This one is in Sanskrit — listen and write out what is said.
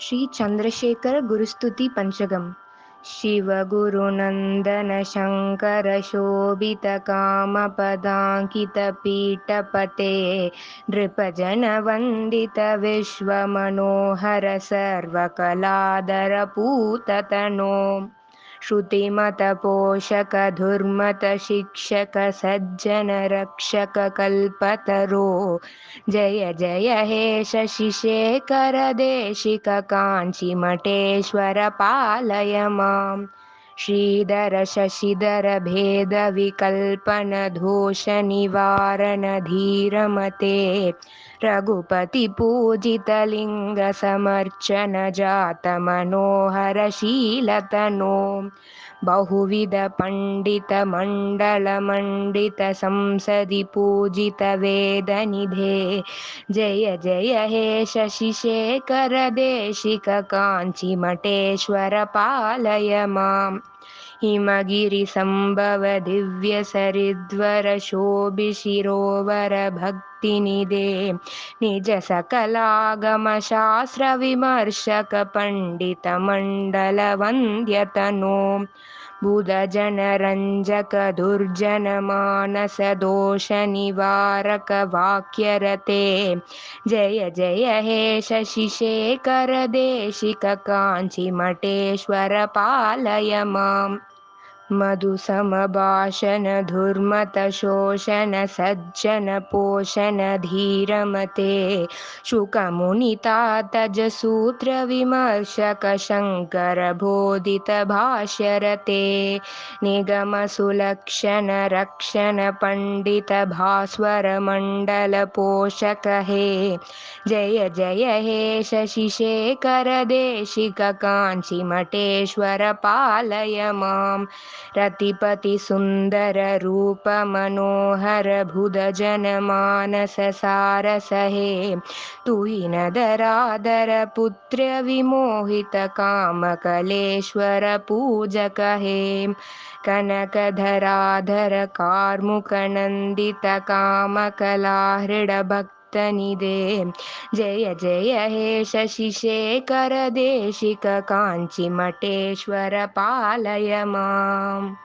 श्री चंद्रशेखर गुरुस्तुति पंचगम। शिव गुरुनंदन शंकर शोभित काम पदांकित पीठपते नृपजन वंदित विश्व मनोहर सर्वकलाधर पूततनो श्रुतिमत पोषक धुर्मत शिक्षक सज्जन रक्षक कल्पतरो जय जय हे शशिशेखर देशिक काञ्चीमठेश्वर पालय माम् श्रीधर शशिधर भेद विकल्पन दोष निवारण धीरमते रघुपति पूजित लिंग समर्चन जात मनोहर शीलतनो बहुविध पंडित मंडल मंडित संसदि पूजित वेद निधे जय जय हे शशिशेखर देशिक काञ्चीमठेश्वर पालय माम् हिमगिरि संभव दिव्य सरिद्वर शोभिशिरोवर भक्तिनिधे निज सकलागम शास्त्र विमर्शक पंडित मंडल वन्द्यतनो बुध जन रंजक दुर्जन मानस दोष निवारक वाक्यरते जय जय हे शशिशेखर देशिक काञ्चीमठेश्वर पालय माम् मधु समभाषण धुर्मत शोषण सज्जन पोषण धीरमते शुक मुनितात सूत्र विमर्शक शंकर बोधित भाष्यरते निगम सुलक्षण रक्षण पंडित भास्वर मंडल पोषक हे जय जय हे शशिशेखर देशिक काञ्चीमठेश्वर पालय माम् रतिपति सुंदर रूप मनोहर बुध जन मानस सारस हे तुहिन धराधर पुत्र विमोहित काम कलेश्वर पूजक हे कनक धराधर कार्मुक नंदित काम कला हृद भक्त निधे जय जय हे शशिशेखर देशिक काञ्चीमठेश्वर पालय माम्।